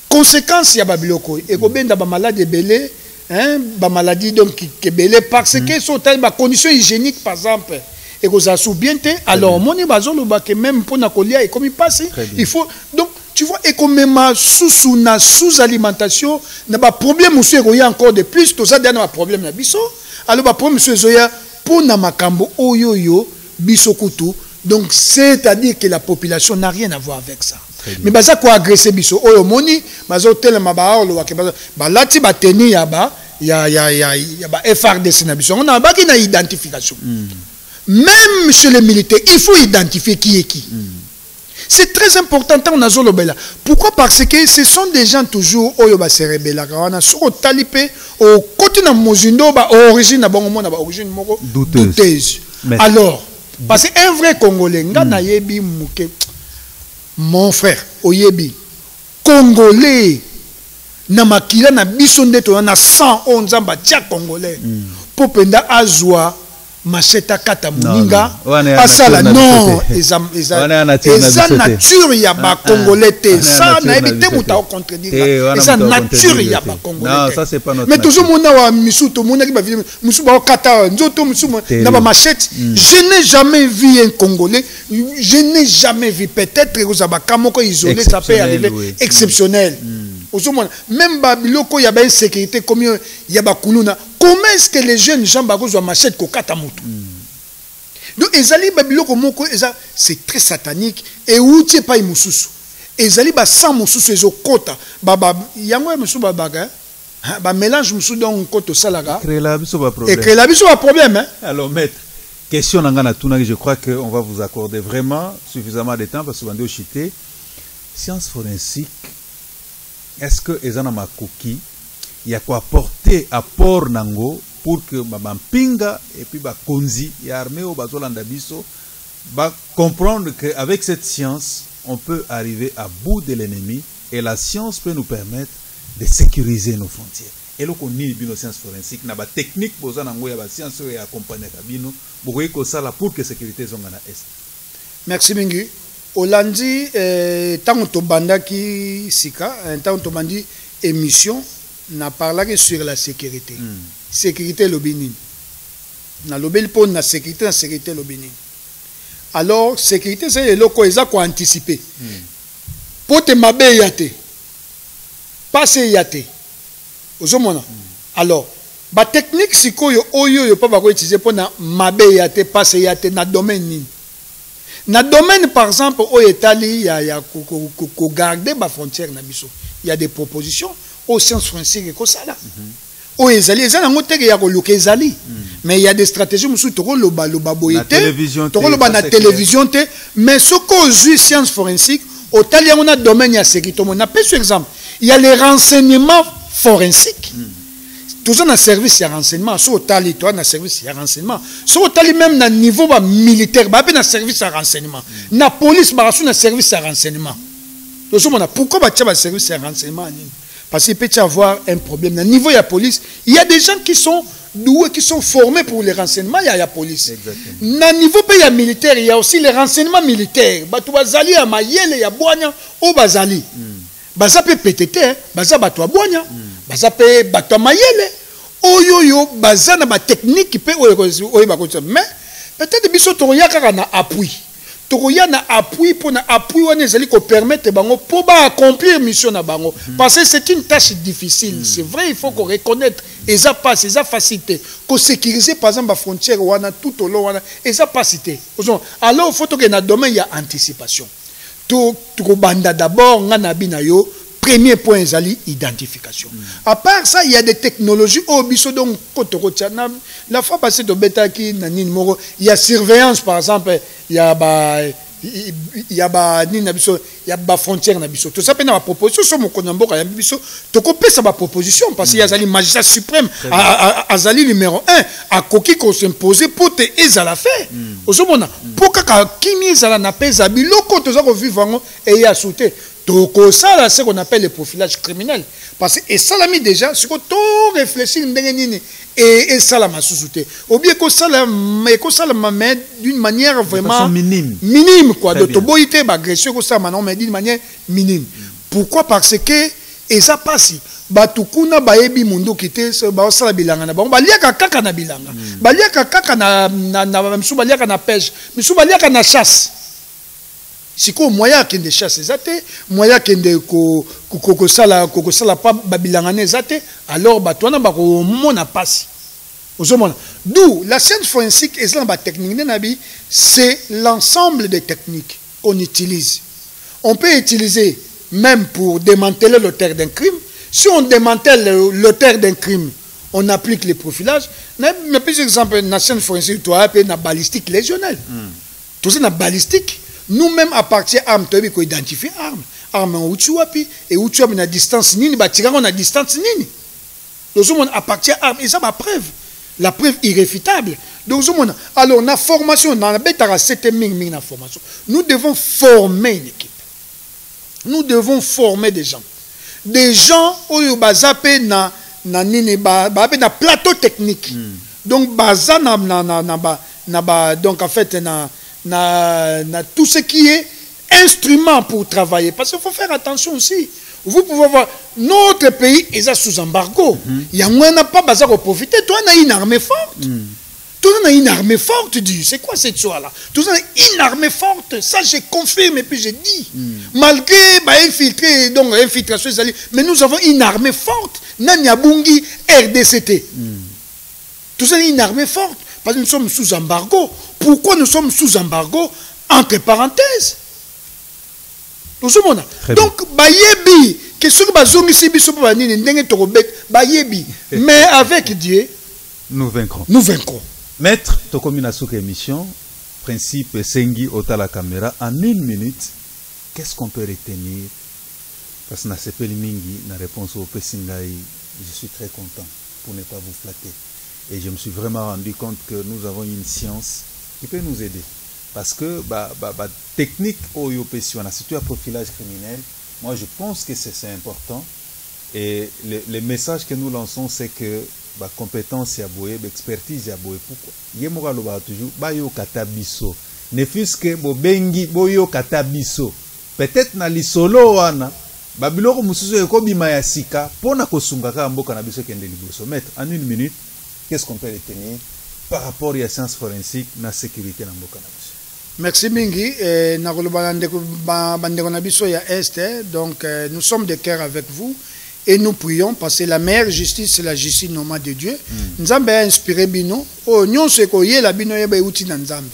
conséquence ya babiloko et ko benda ba maladie belé hein ba maladie donc qui belé parce que sont ba conditions hygiéniques par exemple et ko za soubienté alors moni bazolo ba que même pour na kolia et comme il passe il faut donc tu vois et comme même sous alimentation na ba problème monsieur ko ya encore de plus tout ça dernier problème na biso alors ba problème monsieur zoya pour na makambo oyoyo biso kutu donc c'est-à-dire que la population n'a rien à voir avec ça. Mais baza ko agresser biso oyo moni bazo telema ba olo ke ba lati ba teni ya ba FRDC na biso on a ba ki na identification même chez les militaires il faut identifier qui est qui. C'est très important on a zolo bela pourquoi parce que ce sont des gens toujours oyo ba se rebella kana so talipé au côté na mozindo ba origine na bango mona ba origine moko douteuse. Alors parce que un vrai Congolais ngana yebi muke mon frère, Oyebi, Congolais, Namakila na bisonde to na 111 ans batia Congolais. Popenda azwa macheta kata muninga asala non eza nature ya ba Congolais te ça na ebité muta au contredire eza nature ya ba Congolais mais toujours mona wa misuto mona ki ba musu ba kata nzoto musu na ba machette je n'ai jamais vu un Congolais je n'ai jamais vu peut-être que ba kamoko isolé ça peut arriver exceptionnel. Même Babiloko, il y a une sécurité comme il y a Bakuluna. Comment est-ce que les jeunes gens ont machette kokata mutu? Donc, Ezali Babiloko moko, c'est très satanique. Et où tu pas imususu? Ezali ba sans mususu ezo kota. Baba, yango musu babaga. Ba mélange musu donc koto salaga. Et créer la biso ba problème. Et créer la biso ba problème. Alors maître, question nangana tuna, je crois qu'on va vous accorder vraiment suffisamment de temps parce que on chité. Science forensique. Est-ce que ezana makoki il y a quoi apporter apport nango pour que bampinga et puis ba konzi ya armée au bazolanda biso ba comprendre que avec cette science on peut arriver à bout de l'ennemi et la science peut nous permettre de sécuriser nos frontières. Et là qu'on y bino science forensique na ba technique boza nango ya ba science et accompagner kabino bokoyi ko sala pour que sécurité zongana est. Merci Mingi. Olandi, tant que bandaki sika, tant que bandi émission, n'a parlé sur la sécurité. Sécurité lobini. Na lobel pour la sécurité lobini. Alors sécurité c'est le loko eza ko anticiper. Pour te mabe yate. Passer yate. Ozomona. Alors, ba technique sikoyo oyo yo pa ba ko utiliser pour na mabe yate, passer yate na domaine ni. Dans le domaine, par exemple, au Italie, il y a garder ma frontière. Il y a des propositions aux sciences françaises et ça là. Au Ezali, mais il y a des stratégies la télévision, mais ce qu'aux sciences forensiques, au Italie, on a un domaine, il y a sécurité. On a par exemple, il y a les renseignements forensiques. Toujours dans le service de renseignement, sur le toi dans le service de renseignement, sur le même dans niveau militaire, dans le service de renseignement, dans la police, dans le service de renseignement. Pourquoi tu as le service de renseignement? Parce qu'il peut y avoir un problème. Dans le niveau de la police, il y a des gens qui sont doués, qui sont formés pour les renseignements, il y a la police. Dans le niveau de militaire, il y a aussi les renseignements militaires. Tu vas aller à Mayele, il y a Boigna, au Bazali. Baza peut péter, baza bato a Boigna, baza peut bato a Mayele. Oyoyo, baza na ba technique qui peut, mais peut-être biso toroya kaka na appui. Toroya na appui pour na appui wana ezali ko permettre bango pour ba accomplir mission na bango parce que c'est une tâche difficile. C'est vrai, il faut qu'on reconnaître et ça passe, et ça facilite. Qu'on sécuriser par exemple la frontière wana tout au long wana et ça facilite. Alors il faut que dans domaine il y a anticipation. Tout banda d'abord ngana binayo. Premier point, c'est l'identification. À part ça, il y a des technologies. La fois passée, il y a surveillance, par exemple, il y a frontière. Tout ça, c'est une proposition. C'est proposition parce qu'il y a le magistrat suprême, Azali numéro 1, à Koki qu'on s'impose pour te la faire. Pour que Kimi Zala n'a pas Zabi, l'autre, tu as vu et il y a sauté. Donc, ça, c'est ce qu'on appelle le profilage criminel. Parce que ça l'a mis déjà, c'est que tout réfléchir et ça l'a sous-souté. Ou bien que ça l'a mis d'une manière vraiment minime. Minime, quoi. De toboïté, agression, que ça, mais d'une manière minime. Pourquoi? Parce que, et ça passe. Batukuna baebi mundo kite ba sala bilanga na bango baliaka kaka na bilanga baliaka kaka na misu baliaka na pêche misu baliaka na chasse. Si ko moya kende chasse ezate moya kende ko sala pa babilangane ezate alors batwana ba ko mona passe ozomona d'où la science forensique et la technique nabi c'est l'ensemble des techniques qu'on utilise. On peut utiliser même pour démanteler l'auteur d'un crime. Si on démantèle l'auteur d'un crime, on applique le profilage. Mais par exemple, la science forensique, tu as une balistique lésionnelle. Tout ça, la balistique. Nous-mêmes, à partir d'armes, tu as identifié armes. Armes en Uchuapi, et Uchuapi, à distance nini, on a distance nini. Donc, à partir d'armes, et ça, ma preuve. La preuve irréfutable. Donc, alors, la formation, dans la bête, la formation. Nous devons former une équipe. Nous devons former des gens. Des gens qui bazapé na plateau technique. Donc baza donc en fait na tout ce qui est instrument pour travailler parce qu'il faut faire attention aussi. Vous pouvez voir notre pays est sous embargo. Il y a moins pas baza pour profiter. Toi on a une armée forte. Tout le monde a une armée forte, tu dis. C'est quoi cette histoire-là? Tout le monde a une armée forte. Ça, je confirme et puis je dis. Malgré infiltré, donc infiltration, mais nous avons une armée forte. Nanyabungi, RDCT. Tout ça, une armée forte. Parce que nous sommes sous embargo. Pourquoi nous sommes sous embargo? Entre parenthèses. Tout le monde. Donc, bayebi, qu'est-ce que bazongi si biso pa nini ndenge torobet, bayebi. Mais avec Dieu, nous vaincrons. Nous vaincrons. Maître, tu as une émission, principe Sengi Ota la caméra, en 1 minute, qu'est-ce qu'on peut retenir? Parce que dans Mingi, la réponse au Pessingaï, je suis très content pour ne pas vous flatter. Et je me suis vraiment rendu compte que nous avons une science qui peut nous aider. Parce que technique au Yopession, surtout à profilage criminel, moi je pense que c'est important. Et le message que nous lançons, c'est que ba compétence ya boye, ba expertise ya boye. Pourquoi? Yemoka loba toujours ba yo katabiso. Ne fût-ce que bo bengi boyo katabiso. Peut-être na lisolo wana ba biloko mususu eko bima ya sika pona kosunga ka mboka na biso kende liboso. Maître, en 1 minute, qu'est-ce qu'on peut retenir par rapport à la science forensique na sécurité na mboka na biso? Merci Mingi. Na koloba bandeko na biso ya Est, donc nous sommes de cœur avec vous. Et nous prions parce que la meilleure justice, c'est la justice normale de Dieu. Nzambe a inspiré bino. Oh, nyon se ko ye la bino ye ba uti na Nzambe.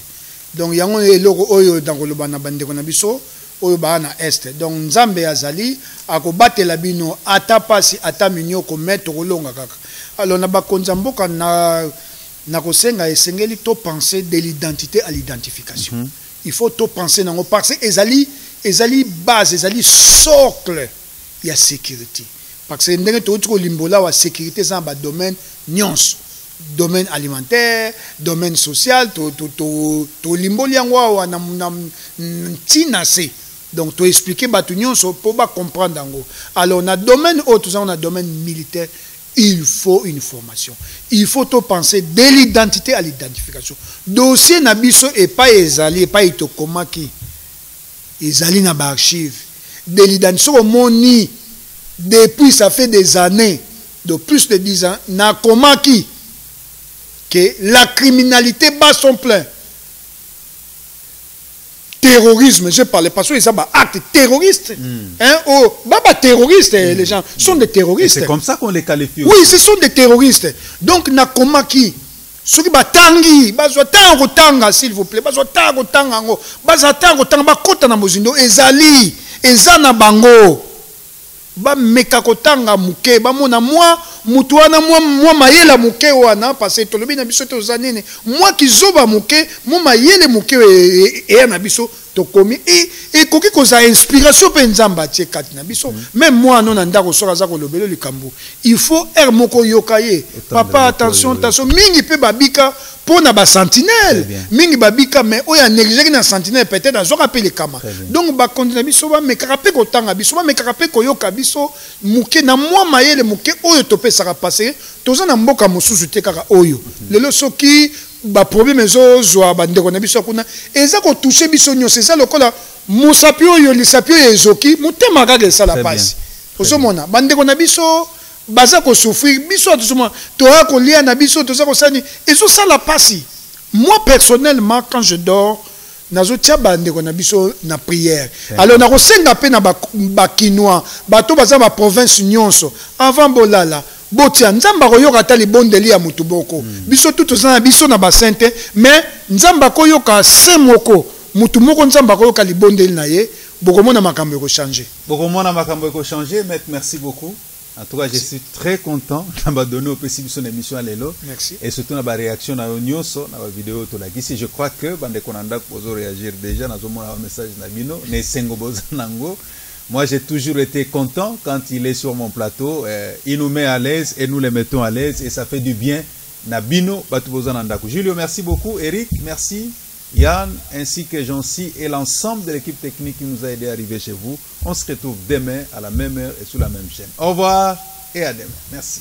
Donc yango eloko oyo dans koloba na bandeko na biso oyo ba na Est. Donc Nzambe azali akobate la bino ata pasi ata minyo ko mettre kolonga kaka. Alors na ba konzamboka na kosenga esengeli to penser de l'identité à l'identification. Il faut to penser nango parce que ezali base, ezali socle ya sécurité. parce que ndenge to limbola wa sécurité dans ba domaine nyonso, domaine alimentaire, domaine social, to limboli yango wa na tinase. Donc to expliquer ba tout nyonso pour ba comprendre yango. Alors on a domaine autre, on a domaine militaire. Il faut une formation. Il faut tout penser de l'identité à l'identification. Dossier nabiso et pas ezali, et pas itokomaki. Ezali na ba archive. De l'identification moni depuis ça fait des années, de plus de 10 ans, na komaki que la criminalité bat son plein. Terrorisme, je parle parce que ça acte terroriste. Hein, oh, baba terroriste, les gens sont des terroristes. C'est comme ça qu'on les qualifie. Oui, ce sont des terroristes. Donc na komaki ceux qui batangi, bazwa tango tanga s'il vous plaît, bazwa tango tanga ngo, bazwa tango tanga ba kota na mozindo ezali, ezana bango. Ba meka kotanga muke, ba mona moi mutu wana moi mayela muke wana parce que tolobi na biso to zanene moi ki zoba muke moi mayele muke e na biso to komi et koki ko za inspiration pe nzamba tie kati na biso même moi non anda ko soka za ko lobelo likambo il faut moko yokaye papa attention mingi pe babika pona ba sentinelle mingi babika mais oya négligé na sentinelle peut-être azo rappeler kama donc ba continuer biso ba meka pe ko tanga biso ba meka pe ko yoka biso muke na moi mayele muke oyo to ça va passer tous en mboka mosusu te kaka oyo lelo soki ba problème ezo zwa ba ndeko na biso kuna eza ko toucher biso nyonso eza lokola musapi oyo lisapi ezoki mutema kaka ça la passe osomona ba ndeko na biso baza ko souffrir biso tosoma to ko lia na biso to za ko sani ezo ça la passe. Moi personnellement quand je dors nazo tia ba ndeko na biso na prière alors na ko senga pe na ba kinois bato baza ba province nyonso avant bolala botia nzamba koyoka ta libondeli ya mutu boko biso tout na biso na ba sainte mais nzamba koyoka se moko mutu moko nzamba koyoka libondeli na ye bokomona makambo ko changer maître. Merci beaucoup. En tout cas, je suis très content d'avoir donné au PC son émission à l'élo. Merci. Et surtout, dans la réaction dans l'Onyoso, dans la vidéo, je crois que Bande Konanda peut réagir déjà dans un message Nabino, ne Sengo Bozanango. Moi, j'ai toujours été content quand il est sur mon plateau. Il nous met à l'aise et nous les mettons à l'aise et ça fait du bien. Nabino Batubozanandaku. Julio, merci beaucoup. Eric, merci. Yann, ainsi que Jean-Si et l'ensemble de l'équipe technique qui nous a aidé à arriver chez vous. On se retrouve demain à la même heure et sur la même chaîne. Au revoir et à demain. Merci.